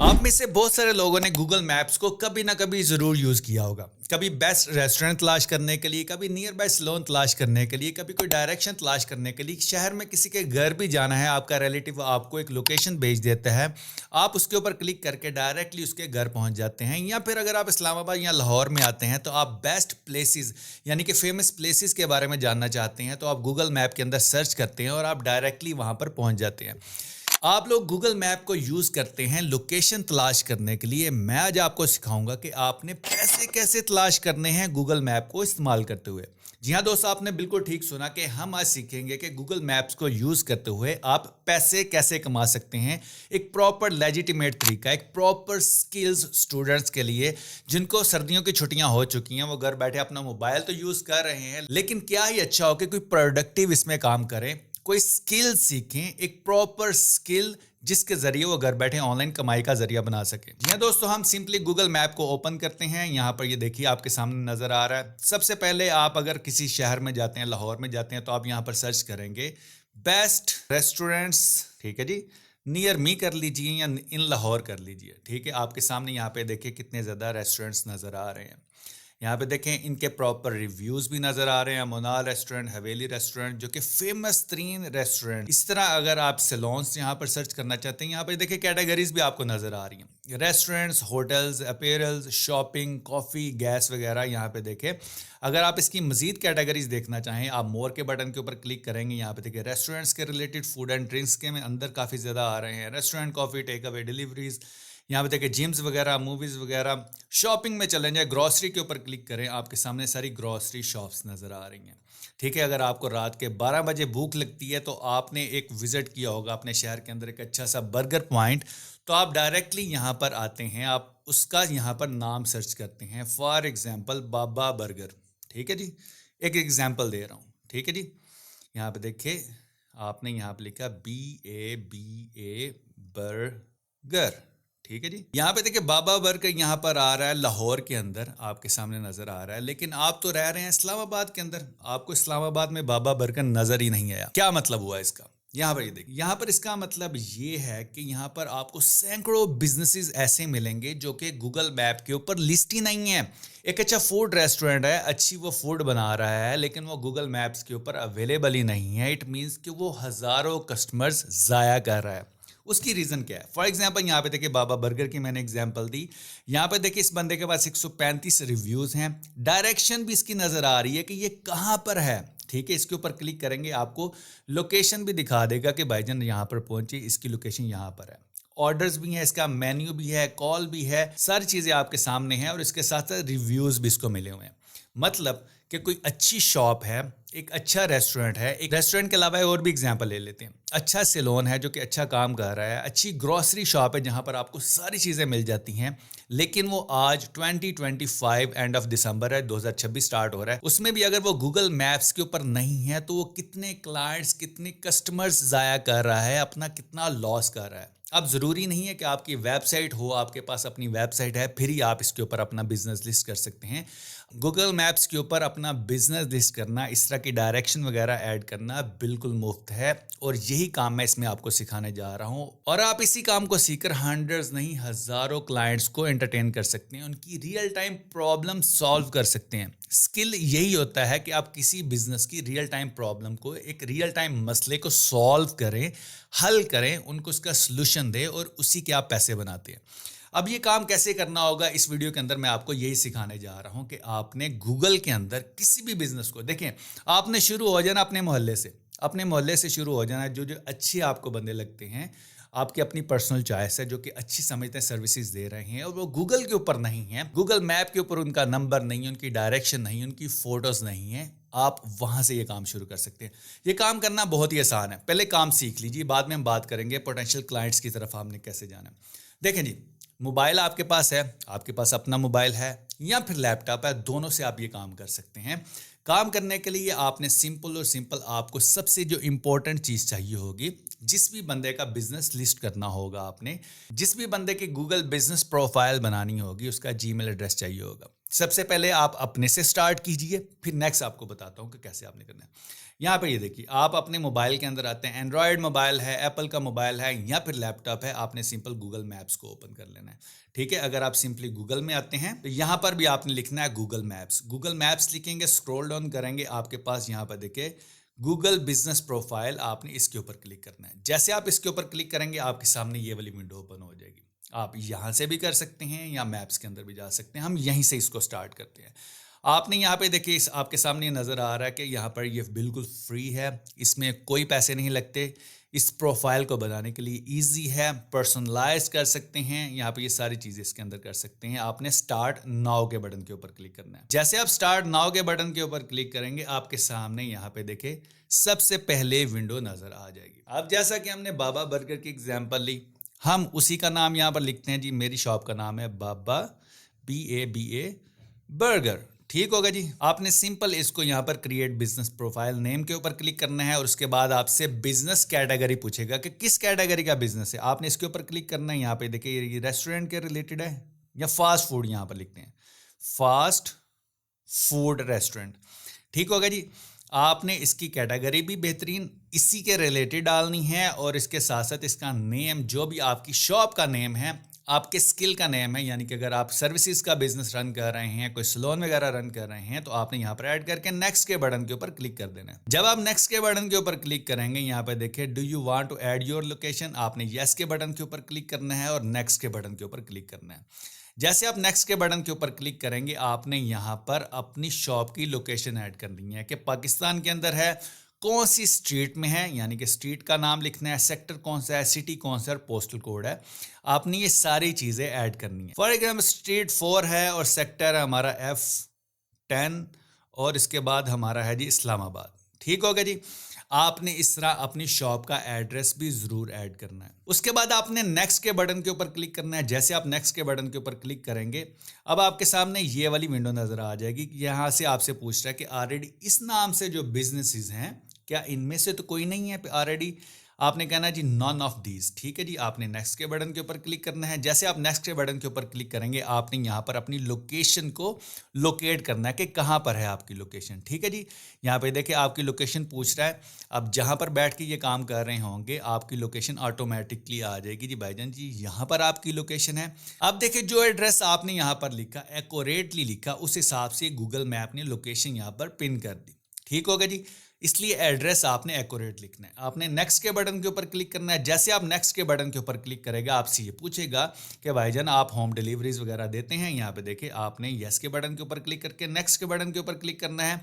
आप में से बहुत सारे लोगों ने गूगल मैप्स को कभी ना कभी ज़रूर यूज़ किया होगा। कभी बेस्ट रेस्टोरेंट तलाश करने के लिए, कभी नियर बाय सैलून तलाश करने के लिए, कभी कोई डायरेक्शन तलाश करने के लिए। शहर में किसी के घर भी जाना है, आपका रिलेटिव आपको एक लोकेशन भेज देता है, आप उसके ऊपर क्लिक करके डायरेक्टली उसके घर पहुंच जाते हैं। या फिर अगर आप इस्लामाबाद या लाहौर में आते हैं तो आप बेस्ट प्लेसेस यानी कि फेमस प्लेसेस के बारे में जानना चाहते हैं तो आप गूगल मैप के अंदर सर्च करते हैं और आप डायरेक्टली वहाँ पर पहुँच जाते हैं। आप लोग गूगल मैप को यूज़ करते हैं लोकेशन तलाश करने के लिए। मैं आज आपको सिखाऊंगा कि आपने पैसे कैसे तलाश करने हैं गूगल मैप को इस्तेमाल करते हुए। जी हाँ दोस्तों, आपने बिल्कुल ठीक सुना कि हम आज सीखेंगे कि गूगल मैप्स को यूज़ करते हुए आप पैसे कैसे कमा सकते हैं। एक प्रॉपर लेजिटिमेट तरीका, एक प्रॉपर स्किल्स स्टूडेंट्स के लिए जिनको सर्दियों की छुट्टियां हो चुकी हैं, वो घर बैठे अपना मोबाइल तो यूज़ कर रहे हैं, लेकिन क्या ही अच्छा हो कि कोई प्रोडक्टिव इसमें काम करें, कोई स्किल सीखें, एक प्रॉपर स्किल जिसके जरिए वो घर बैठे ऑनलाइन कमाई का जरिया बना सके। जी हाँ दोस्तों, हम सिंपली गूगल मैप को ओपन करते हैं। यहाँ पर ये देखिए आपके सामने नजर आ रहा है। सबसे पहले आप अगर किसी शहर में जाते हैं, लाहौर में जाते हैं, तो आप यहाँ पर सर्च करेंगे बेस्ट रेस्टोरेंट्स, ठीक है जी, नियर मी कर लीजिए या इन लाहौर कर लीजिए। ठीक है, आपके सामने यहाँ पे देखिए कितने ज़्यादा रेस्टोरेंट्स नज़र आ रहे हैं। यहाँ पे देखें इनके प्रॉपर रिव्यूज़ भी नज़र आ रहे हैं। मोनाल रेस्टोरेंट, हवेली रेस्टोरेंट जो कि फेमस तरीन रेस्टोरेंट। इस तरह अगर आप सैलून्स यहाँ पर सर्च करना चाहते हैं, यहाँ पर देखिए कैटेगरीज भी आपको नज़र आ रही हैं। Restaurants, hotels, apparels, shopping, coffee, gas वगैरह। यहाँ पे देखें अगर आप इसकी मजीद कैटेगरीज देखना चाहें, आप मोर के बटन के ऊपर क्लिक करेंगे। यहाँ पे देखिए रेस्टोरेंट्स के रिलेटेड, फूड एंड ड्रिंक्स के में अंदर काफ़ी ज़्यादा आ रहे हैं। Restaurant, coffee, take away, deliveries. यहाँ पे देखिए जिम्स वगैरह, मूवीज़ वगैरह। शॉपिंग में चलें जाए, ग्रॉसरी के ऊपर क्लिक करें, आपके सामने सारी ग्रॉसरी शॉप्स नज़र आ रही हैं। ठीक है, अगर आपको रात के 12 बजे भूख लगती है तो आपने एक विज़िट किया होगा अपने शहर के अंदर एक अच्छा सा बर्गर पॉइंट, तो आप डायरेक्टली यहाँ पर आते हैं, आप उसका यहाँ पर नाम सर्च करते हैं। For example Baba burger. ठीक है जी, एक एग्जांपल दे रहा हूँ। ठीक है जी, यहाँ पे देखिए आपने यहाँ पे लिखा BABA बर्गर। ठीक है जी, यहाँ पे देखिए बाबा बर्गर यहाँ पर आ रहा है लाहौर के अंदर, आपके सामने नजर आ रहा है, लेकिन आप तो रह रहे हैं इस्लामाबाद के अंदर, आपको इस्लामाबाद में बाबा बर्गर नजर ही नहीं आया। क्या मतलब हुआ इसका? यहाँ पर ये देखिए, यहाँ पर इसका मतलब ये है कि यहाँ पर आपको सैकड़ों बिजनेसेस ऐसे मिलेंगे जो कि गूगल मैप के ऊपर लिस्ट ही नहीं है। एक अच्छा फूड रेस्टोरेंट है, अच्छी वो फूड बना रहा है, लेकिन वो गूगल मैप्स के ऊपर अवेलेबल ही नहीं है। इट मीन्स कि वो हज़ारों कस्टमर्स ज़ाया कर रहा है। उसकी रीज़न क्या है? फॉर एग्जांपल यहाँ पे देखिए बाबा बर्गर की मैंने एग्जांपल दी। यहाँ पे देखिए इस बंदे के पास 135 रिव्यूज़ हैं। डायरेक्शन भी इसकी नज़र आ रही है कि ये कहाँ पर है। ठीक है, इसके ऊपर क्लिक करेंगे आपको लोकेशन भी दिखा देगा कि भाईजान यहाँ पर पहुंचे, इसकी लोकेशन यहाँ पर है। ऑर्डर्स भी हैं, इसका मेन्यू भी है, कॉल भी है, सारी चीज़ें आपके सामने हैं और इसके साथ साथ रिव्यूज़ भी इसको मिले हुए हैं। मतलब कि कोई अच्छी शॉप है, एक अच्छा रेस्टोरेंट है, एक रेस्टोरेंट के अलावा और भी एग्जांपल ले लेते हैं। अच्छा सैलून है जो कि अच्छा काम कर रहा है, अच्छी ग्रॉसरी शॉप है जहां पर आपको सारी चीज़ें मिल जाती हैं, लेकिन वो आज 2025 एंड ऑफ दिसंबर है, 2026 स्टार्ट हो रहा है, उसमें भी अगर वो गूगल मैप्स के ऊपर नहीं है तो वो कितने क्लाइंट्स, कितने कस्टमर्स ज़ाया कर रहा है, अपना कितना लॉस कर रहा है। अब ज़रूरी नहीं है कि आपकी वेबसाइट हो, आपके पास अपनी वेबसाइट है फिर ही आप इसके ऊपर अपना बिजनेस लिस्ट कर सकते हैं। गूगल मैप्स के ऊपर अपना बिजनेस लिस्ट करना, इस तरह की डायरेक्शन वगैरह ऐड करना बिल्कुल मुफ्त है और यही काम मैं इसमें आपको सिखाने जा रहा हूँ। और आप इसी काम को सीखकर हंड्रेड्स नहीं हज़ारों क्लाइंट्स को एंटरटेन कर सकते हैं, उनकी रियल टाइम प्रॉब्लम सॉल्व कर सकते हैं। स्किल यही होता है कि आप किसी बिजनेस की रियल टाइम प्रॉब्लम को, एक रियल टाइम मसले को सॉल्व करें, हल करें, उनको उसका सलूशन दें और उसी के आप पैसे बनाते हैं। अब ये काम कैसे करना होगा, इस वीडियो के अंदर मैं आपको यही सिखाने जा रहा हूं कि आपने गूगल के अंदर किसी भी बिजनेस को देखें, आपने शुरू हो जाना अपने मोहल्ले से, अपने मोहल्ले से शुरू हो जाना। जो जो अच्छे आपको बंदे लगते हैं, आपकी अपनी पर्सनल चॉइस है, जो कि अच्छी समझते हैं, सर्विसेज दे रहे हैं और वो गूगल के ऊपर नहीं है, गूगल मैप के ऊपर उनका नंबर नहीं है, उनकी डायरेक्शन नहीं, उनकी फोटोज नहीं है, आप वहां से ये काम शुरू कर सकते हैं। ये काम करना बहुत ही आसान है, पहले काम सीख लीजिए, बाद में हम बात करेंगे पोटेंशियल क्लाइंट्स की तरफ आपने कैसे जाना है। देखें जी, मोबाइल आपके पास है, आपके पास अपना मोबाइल है या फिर लैपटॉप है, दोनों से आप ये काम कर सकते हैं। काम करने के लिए आपने सिंपल आपको सबसे जो इंपॉर्टेंट चीज़ चाहिए होगी, जिस भी बंदे का बिजनेस लिस्ट करना होगा, आपने जिस भी बंदे की गूगल बिजनेस प्रोफाइल बनानी होगी, उसका जीमेल एड्रेस चाहिए होगा। سب سے پہلے آپ اپنے سے سٹارٹ کیجئے، پھر نیکسٹ آپ کو بتاتا ہوں کہ کیسے آپ نے کرنا ہے۔ یہاں پہ یہ دیکھیے، آپ اپنے موبائل کے اندر آتے ہیں، اینڈرائڈ موبائل ہے، ایپل کا موبائل ہے یا پھر لیپ ٹاپ ہے، آپ نے سمپل گوگل میپس کو اوپن کر لینا ہے، ٹھیک ہے۔ اگر آپ سمپلی گوگل میں آتے ہیں تو یہاں پر بھی آپ نے لکھنا ہے گوگل میپس۔ گوگل میپس لکھیں گے، اسکرول ڈاؤن کریں گے، آپ کے پاس یہاں پر دیکھیں گوگل بزنس پروفائل، آپ نے اس کے اوپر کلک کرنا ہے۔ جیسے آپ اس کے اوپر کلک کریں گے، آپ کے سامنے یہ والی ونڈو اوپن ہو جائے گی۔ آپ یہاں سے بھی کر سکتے ہیں یا میپس کے اندر بھی جا سکتے ہیں، ہم یہیں سے اس کو سٹارٹ کرتے ہیں۔ آپ نے یہاں پہ دیکھیں، آپ کے سامنے نظر آ رہا ہے کہ یہاں پر یہ بالکل فری ہے، اس میں کوئی پیسے نہیں لگتے۔ اس پروفائل کو بنانے کے لیے ایزی ہے، پرسنلائز کر سکتے ہیں، یہاں پہ یہ ساری چیزیں اس کے اندر کر سکتے ہیں۔ آپ نے سٹارٹ ناؤ کے بٹن کے اوپر کلک کرنا ہے۔ جیسے آپ سٹارٹ ناؤ کے بٹن کے اوپر کلک کریں گے، آپ کے سامنے یہاں پہ دیکھیں سب سے پہلے ونڈو نظر آ جائے گی۔ اب جیسا کہ ہم نے بابا برگر کی ایگزامپل لی، ہم اسی کا نام یہاں پر لکھتے ہیں جی، میری شاپ کا نام ہے بابا BABA برگر، ٹھیک ہوگا جی۔ آپ نے سمپل اس کو یہاں پر کریٹ بزنس پروفائل نیم کے اوپر کلک کرنا ہے، اور اس کے بعد آپ سے بزنس کیٹیگری پوچھے گا کہ کس کیٹیگری کا بزنس ہے، آپ نے اس کے اوپر کلک کرنا ہے۔ یہاں پہ دیکھیں یہ ریسٹورنٹ کے ریلیٹڈ ہے یا فاسٹ فوڈ، یہاں پر لکھتے ہیں فاسٹ فوڈ ریسٹورنٹ، ٹھیک ہوگا جی۔ آپ نے اس کی کیٹیگری بھی بہترین اسی کے ریلیٹڈ ڈالنی ہے، اور اس کے ساتھ ساتھ اس کا نیم، جو بھی آپ کی شاپ کا نیم ہے، آپ کے اسکل کا نیم ہے، یعنی کہ اگر آپ سروسز کا بزنس رن کر رہے ہیں، کوئی سلون وغیرہ رن کر رہے ہیں، تو آپ نے یہاں پر ایڈ کر کے نیکسٹ کے بٹن کے اوپر کلک کر دینا ہے۔ جب آپ نیکسٹ کے بٹن کے اوپر کلک کریں گے، یہاں پہ دیکھیں do you want to add your location, آپ نے یس کے بٹن کے اوپر کلک کرنا ہے اور نیکسٹ کے بٹن کے اوپر کلک کرنا ہے۔ جیسے آپ نیکسٹ کے بٹن کے اوپر کلک کریں گے، آپ نے یہاں پر اپنی شاپ کی لوکیشن ایڈ کرنی ہے کہ پاکستان کے اندر ہے، کون سی اسٹریٹ میں ہے، یعنی کہ اسٹریٹ کا نام لکھنا ہے، سیکٹر کون سا ہے، سٹی کون سا ہے، اور پوسٹل کوڈ ہے۔ آپ نے یہ ساری چیزیں ایڈ کرنی ہے۔ فار ایگزامپل اسٹریٹ 4 ہے اور سیکٹر ہے ہمارا F10، اور اس کے بعد ہمارا ہے جی اسلام آباد، ٹھیک ہوگا جی۔ آپ نے اس طرح اپنی شاپ کا ایڈریس بھی ضرور ایڈ کرنا ہے۔ اس کے بعد آپ نے نیکسٹ کے بٹن کے اوپر کلک کرنا ہے۔ جیسے آپ نیکسٹ کے بٹن کے اوپر کلک کریں گے، اب آپ کے سامنے یہ والی ونڈو نظر آ جائے گی، یہاں سے آپ سے پوچھ رہا ہے کہ آلریڈی اس نام سے جو بزنسز ہیں، کیا ان میں سے تو کوئی نہیں ہے آلریڈی؟ آپ نے کہنا ہے جی نون آف دیز، ٹھیک ہے جی۔ آپ نے نیکسٹ کے بٹن کے اوپر کلک کرنا ہے۔ جیسے آپ نیکسٹ کے بٹن کے اوپر کلک کریں گے، آپ نے یہاں پر اپنی لوکیشن کو لوکیٹ کرنا ہے کہ کہاں پر ہے آپ کی لوکیشن، ٹھیک ہے جی۔ یہاں پہ دیکھیں آپ کی لوکیشن پوچھ رہا ہے، اب جہاں پر بیٹھ کے یہ کام کر رہے ہوں گے، آپ کی لوکیشن آٹومیٹکلی آ جائے گی جی بھائی جان جی، یہاں پر آپ کی لوکیشن ہے۔ اب دیکھیں جو ایڈریس آپ نے یہاں پر لکھا، ایکوریٹلی لکھا، اس حساب سے گوگل میپ نے لوکیشن یہاں پر پن کر دی، ٹھیک ہوگا جی۔ اس لیے ایڈریس آپ نے ایکوریٹ لکھنا ہے۔ آپ نے نیکسٹ کے بٹن کے اوپر کلک کرنا ہے۔ جیسے آپ نیکسٹ کے بٹن کے اوپر کلک کرے گا، آپ سے یہ پوچھے گا کہ بھائی جان آپ ہوم ڈیلیوریز وغیرہ دیتے ہیں؟ یہاں پہ دیکھیں آپ نے یس کے بٹن کے اوپر کلک کر کے نیکسٹ کے بٹن کے اوپر کلک کرنا ہے۔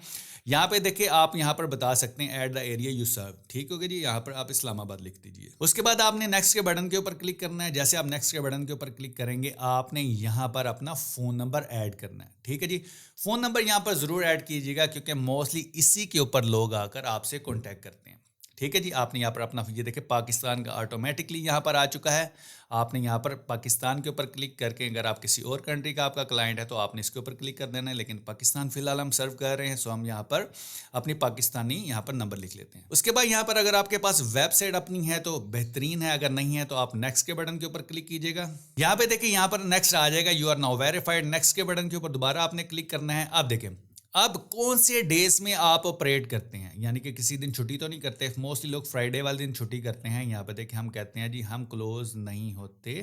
یہاں پہ دیکھیں آپ یہاں پر بتا سکتے ہیں ایٹ دا ایریا یو سرو، ٹھیک ہوگا جی۔ یہاں پر آپ اسلام آباد لکھ دیجیے۔ اس کے بعد آپ نے نیکسٹ کے بٹن کے اوپر کلک کرنا ہے۔ جیسے آپ نیکسٹ کے بٹن کے اوپر کلک کریں گے، آپ نے یہاں پر اپنا فون نمبر ایڈ کرنا ہے، ٹھیک ہے جی۔ فون نمبر یہاں پر ضرور ایڈ کیجیے گا، کیونکہ موسٹلی اسی کے اوپر لوگ آ کر آپ سے کانٹیکٹ کرتے ہیں، ٹھیک ہے جی۔ آپ نے یہاں پر اپنا یہ دیکھیں پاکستان کا آٹومیٹکلی یہاں پر آ چکا ہے۔ آپ نے یہاں پر پاکستان کے اوپر کلک کر کے، اگر آپ کسی اور کنٹری کا آپ کا کلائنٹ ہے تو آپ نے اس کے اوپر کلک کر دینا ہے، لیکن پاکستان فی الحال ہم سرو کر رہے ہیں، سو ہم یہاں پر اپنی پاکستانی یہاں پر نمبر لکھ لیتے ہیں۔ اس کے بعد یہاں پر اگر آپ کے پاس ویب سائٹ اپنی ہے تو بہترین ہے، اگر نہیں ہے تو آپ نیکسٹ کے بٹن کے اوپر کلک کیجیے گا۔ یہاں پہ دیکھیں یہاں پر نیکسٹ آ جائے گا، you are now verified, next کے بٹن کے اوپر دوبارہ آپ نے کلک کرنا ہے۔ اب دیکھیں اب کون سے ڈیز میں آپ آپریٹ کرتے ہیں، یعنی کہ کسی دن چھٹی تو نہیں کرتے، موسٹلی لوگ فرائیڈے والے دن چھٹی کرتے ہیں۔ یہاں پہ دیکھیں ہم کہتے ہیں جی ہم کلوز نہیں ہوتے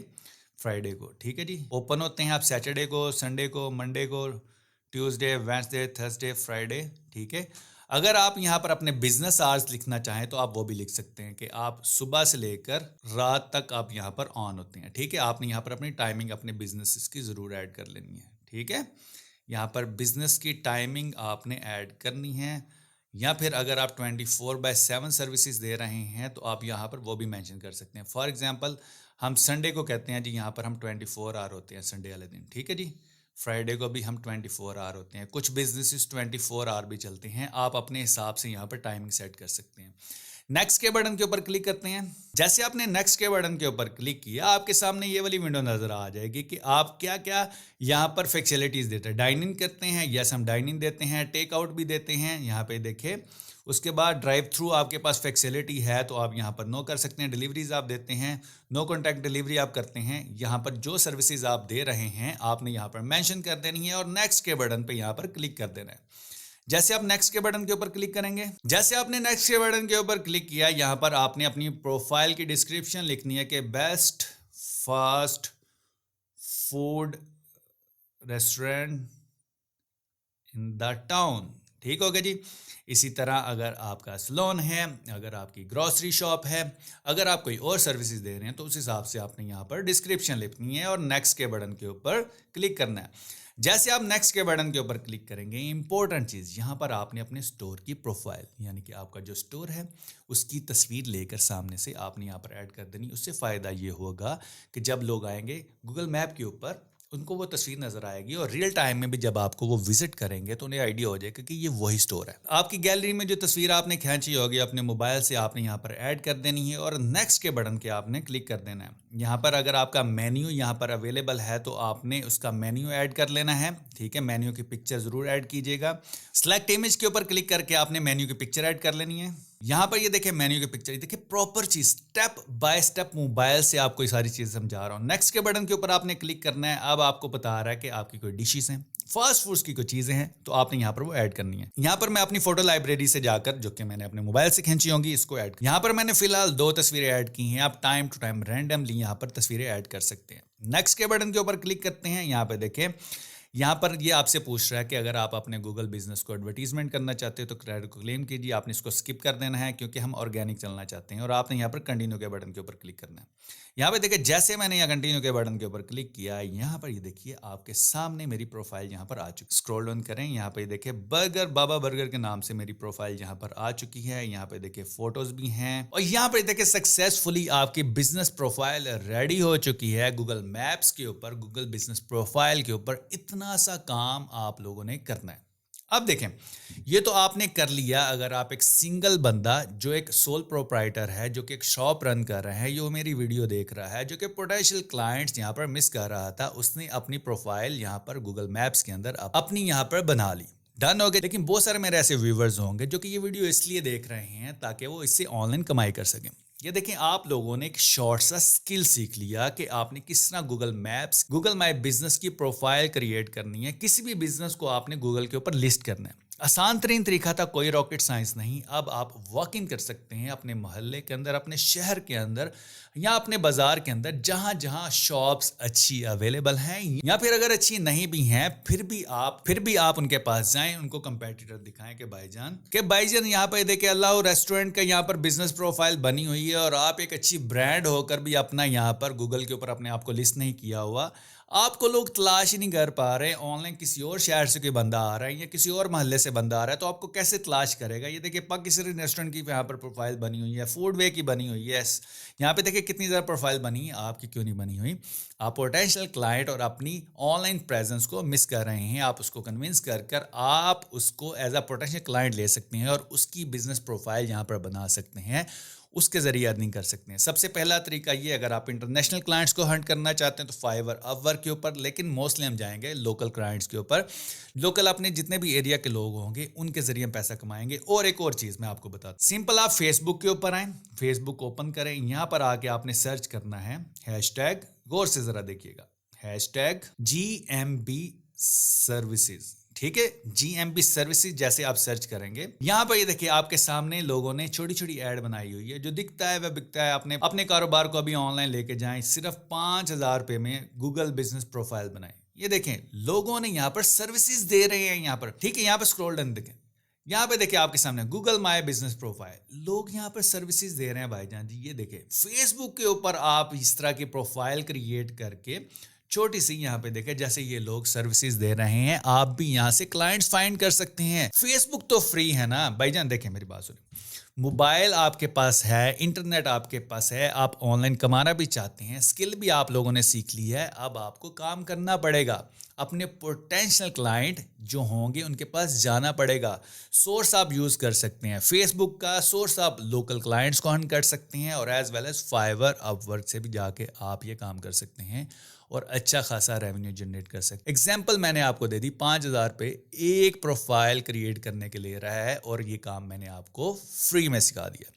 فرائیڈے کو، ٹھیک ہے جی۔ اوپن ہوتے ہیں آپ سیٹرڈے کو، سنڈے کو، منڈے کو، ٹیوزڈے، وینسڈے، تھرسڈے، فرائیڈے، ٹھیک ہے۔ اگر آپ یہاں پر اپنے بزنس آورز لکھنا چاہیں تو آپ وہ بھی لکھ سکتے ہیں کہ آپ صبح سے لے کر رات تک آپ یہاں پر آن ہوتے ہیں، ٹھیک ہے۔ آپ نے یہاں پر اپنی ٹائمنگ اپنے بزنس کی ضرور ایڈ کر لینی ہے، ٹھیک ہے۔ یہاں پر بزنس کی ٹائمنگ آپ نے ایڈ کرنی ہے، یا پھر اگر آپ 24/7 سروسز دے رہے ہیں تو آپ یہاں پر وہ بھی مینشن کر سکتے ہیں۔ فار ایگزامپل ہم سنڈے کو کہتے ہیں جی یہاں پر ہم 24 آور ہوتے ہیں سنڈے والے دن، ٹھیک ہے جی۔ فرائیڈے کو بھی ہم 24 آور ہوتے ہیں، کچھ بزنسز 24 آور بھی چلتے ہیں، آپ اپنے حساب سے یہاں پر ٹائمنگ سیٹ کر سکتے ہیں۔ नेक्स्ट के बटन के ऊपर क्लिक करते हैं। जैसे आपने नेक्स्ट के बटन के ऊपर क्लिक किया, आपके सामने ये वाली विंडो नजर आ जाएगी कि आप क्या क्या यहाँ पर फैसिलिटीज देते हैं। डाइन इन करते हैं, यस हम डाइन इन देते हैं, टेक आउट भी देते हैं, यहाँ पे देखिए। उसके बाद ड्राइव थ्रू आपके पास फैसिलिटी है तो आप यहाँ पर नो कर सकते हैं। डिलीवरीज आप देते हैं, नो कॉन्टैक्ट डिलीवरी आप करते हैं। यहाँ पर जो सर्विसेज आप दे रहे हैं आपने यहाँ पर मेंशन कर देनी है और नेक्स्ट के बटन पे यहाँ पर क्लिक कर देना है। जैसे आप नेक्स्ट के बटन के ऊपर क्लिक करेंगे, जैसे आपने नेक्स्ट के बटन के ऊपर क्लिक किया, यहाँ पर आपने अपनी प्रोफाइल की डिस्क्रिप्शन लिखनी है कि best fast food restaurant in the town. ठीक हो गया जी। इसी तरह अगर आपका सैलून है, अगर आपकी ग्रोसरी शॉप है, अगर आप कोई और सर्विसेज दे रहे हैं तो उस हिसाब से आपने यहाँ पर डिस्क्रिप्शन लिखनी है और नेक्स्ट के बटन के ऊपर क्लिक करना है। जैसे आप नेक्स्ट के बटन के ऊपर क्लिक करेंगे, इंपॉर्टेंट चीज़ यहाँ पर आपने अपने स्टोर की प्रोफाइल यानी कि आपका जो स्टोर है उसकी तस्वीर लेकर सामने से आपने यहाँ पर ऐड कर देनी। उससे फ़ायदा ये होगा कि जब लोग आएंगे गूगल मैप के ऊपर उनको वो तस्वीर नजर आएगी और रियल टाइम में भी जब आपको वो विजिट करेंगे तो उन्हें आइडिया हो जाएगा कि ये वही स्टोर है। आपकी गैलरी में जो तस्वीर आपने खींची होगी अपने मोबाइल से आपने यहाँ पर ऐड कर देनी है और नेक्स्ट के बटन के आपने क्लिक कर देना है। यहाँ पर अगर आपका मेन्यू यहाँ पर अवेलेबल है तो आपने उसका मेन्यू ऐड कर लेना है। ठीक है, मेन्यू की पिक्चर जरूर ऐड कीजिएगा। सेलेक्ट इमेज के ऊपर क्लिक करके आपने मेन्यू की पिक्चर ऐड कर लेनी है। यहाँ पर ये देखिए मेन्यू की पिक्चर, देखिए प्रॉपर चीज स्टेप बाय स्टेप मोबाइल से आपको ये सारी चीजें समझा रहा हूँ। नेक्स्ट के बटन के ऊपर आपने क्लिक करना है। अब आपको बता रहा है कि आपकी कोई डिशेस हैं, फास्ट फूड्स की कोई चीजें हैं तो आपने यहाँ पर वो ऐड करनी है। यहाँ पर मैं अपनी फोटो लाइब्रेरी से जाकर जो कि मैंने अपने मोबाइल से खींची होंगी इसको ऐड, यहाँ पर मैंने फिलहाल 2 तस्वीरें ऐड की हैं। आप टाइम टू टाइम रैंडमली यहाँ पर तस्वीरें ऐड कर सकते हैं। नेक्स्ट के बटन के ऊपर क्लिक करते हैं। यहाँ पे देखें, यहाँ पर ये आपसे पूछ रहा है कि अगर आप अपने गूगल बिजनेस को एडवर्टीजमेंट करना चाहते हो तो क्रेडिट को क्लेम कीजिए। आपने इसको स्किप कर देना है क्योंकि हम ऑर्गेनिक चलना चाहते हैं और आपने यहाँ पर कंटिन्यू के बटन के ऊपर क्लिक करना है। यहाँ पे देखिए जैसे मैंने यहाँ कंटिन्यू के बटन के ऊपर क्लिक किया, यहाँ पर ये देखिए आपके सामने मेरी प्रोफाइल यहाँ पर आ चुकी। स्क्रॉल डाउन करें, यहाँ पे देखिए बर्गर बाबा बर्गर के नाम से मेरी प्रोफाइल यहाँ पर आ चुकी है। यहाँ पे देखिए फोटोज भी हैं और यहाँ पे देखिए सक्सेसफुली आपकी बिजनेस प्रोफाइल रेडी हो चुकी है गूगल मैप्स के ऊपर। गूगल बिजनेस प्रोफाइल के ऊपर इतना सा काम आप लोगों ने करना है। अब देखें, ये तो आपने कर लिया अगर आप एक सिंगल बंदा जो एक सोल प्रोप्राइटर है, जो कि एक शॉप रन कर रहा है, ये मेरी वीडियो देख रहा है, जो कि पोटेंशियल क्लाइंट्स यहाँ पर मिस कर रहा था, उसने अपनी प्रोफाइल यहाँ पर गूगल मैप्स के अंदर अपनी यहाँ पर बना ली, डन हो गए। लेकिन बहुत सारे मेरे ऐसे व्यूवर्स होंगे जो कि ये वीडियो इसलिए देख रहे हैं ताकि वो इससे ऑनलाइन कमाई कर सकें। ये देखें, आप लोगों ने एक शॉर्ट सा स्किल सीख लिया कि आपने किस तरह Google maps, Google my business की प्रोफाइल क्रिएट करनी है। किसी भी बिजनेस को आपने गूगल के ऊपर लिस्ट करना है। आसान तरीन तरीका था, कोई रॉकेट साइंस नहीं। अब आप वॉक इन कर सकते हैं अपने मोहल्ले के अंदर, अपने शहर के अंदर या अपने बाजार के अंदर, जहां जहां शॉप्स अच्छी अवेलेबल हैं या फिर अगर अच्छी नहीं भी हैं फिर भी आप उनके पास जाएं, उनको कंपेटिटर दिखाएं कि भाईजान यहाँ पे देखिए अल्लाह रेस्टोरेंट का यहाँ पर बिजनेस प्रोफाइल बनी हुई है और आप एक अच्छी ब्रांड होकर भी अपना यहाँ पर गूगल के ऊपर अपने आप को लिस्ट नहीं किया हुआ। आपको लोग तलाश ही नहीं कर पा रहे। ऑनलाइन किसी और शहर से कोई बंदा आ रहा है या किसी और मोहल्ले से बंदा आ रहा है तो आपको कैसे तलाश करेगा। ये देखिए पाकिस्तानी रेस्टोरेंट की यहाँ पर प्रोफाइल बनी हुई है, फूडवे की बनी हुई है, यहाँ पे देखिए कितनी ज़्यादा प्रोफाइल बनी है, आपकी क्यों नहीं बनी हुई। आप पोटेंशियल क्लाइंट और अपनी ऑनलाइन प्रेजेंस को मिस कर रहे हैं। आप उसको कन्विंस कर आप उसको एज अ पोटेंशियल क्लाइंट ले सकते हैं और उसकी बिजनेस प्रोफाइल यहाँ पर बना सकते हैं, उसके जरिए अर्निंग कर सकते हैं। सबसे पहला तरीका ये, अगर आप इंटरनेशनल क्लाइंट्स को हंट करना चाहते हैं तो फाइवर, अपवर्क के ऊपर, लेकिन मोस्टली हम जाएंगे लोकल क्लाइंट्स के ऊपर। लोकल अपने जितने भी एरिया के लोग होंगे उनके जरिए पैसा कमाएंगे। और एक और चीज़ मैं आपको बताता हूं, सिंपल आप फेसबुक के ऊपर आएँ, फेसबुक ओपन करें, यहाँ पर आके आपने सर्च करना है हैशटैग, गौर से ज़रा देखिएगा, हैशटैग GMB सर्विसेज। ठीक है, GMB सर्विसेज जैसे आप सर्च करेंगे, यहाँ पर ये देखिए आपके सामने लोगों ने छोटी छोटी ऐड बनाई हुई है। जो दिखता है वह बिकता है। अपने कारोबार को अभी ऑनलाइन लेके जाएं, सिर्फ 5,000 रुपये में गूगल बिजनेस प्रोफाइल बनाएं। ये देखें लोगों ने यहाँ पर सर्विसेज दे रहे हैं यहाँ पर। ठीक है, यहाँ पर स्क्रॉल डाउन देखें, यहाँ पे देखिए आपके सामने गूगल माई बिजनेस प्रोफाइल, लोग यहाँ पर सर्विसेज दे रहे हैं भाईजान जी। ये देखिए फेसबुक के ऊपर आप इस तरह की प्रोफाइल क्रिएट करके छोटी सी यहाँ पे देखें, जैसे ये लोग सर्विसेज दे रहे हैं, आप भी यहाँ से क्लाइंट्स फाइंड कर सकते हैं। फेसबुक तो फ्री है ना भाईजान, देखें मेरी बात सुनिए, मोबाइल आपके पास है, इंटरनेट आपके पास है, आप ऑनलाइन कमाना भी चाहते हैं, स्किल भी आप लोगों ने सीख ली है, अब आपको काम करना पड़ेगा, अपने पोटेंशियल क्लाइंट जो होंगे उनके पास जाना पड़ेगा। सोर्स आप यूज़ कर सकते हैं फेसबुक का, सोर्स आप लोकल क्लाइंट्स को अर्न कर सकते हैं, और as well as Fiverr Upwork से भी जाके आप ये काम कर सकते हैं और अच्छा खासा रेवेन्यू जनरेट कर सकते। एग्जाम्पल मैंने आपको दे दी, 5,000 पे एक प्रोफाइल क्रिएट करने के लिए रहा है, और ये काम मैंने आपको फ्री में सिखा दिया।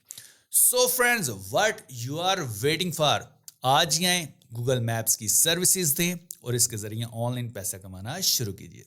So friends, what you are waiting for, आज ही आए, गूगल मैप्स की सर्विसेज दें और इसके जरिए ऑनलाइन पैसा कमाना शुरू कीजिए।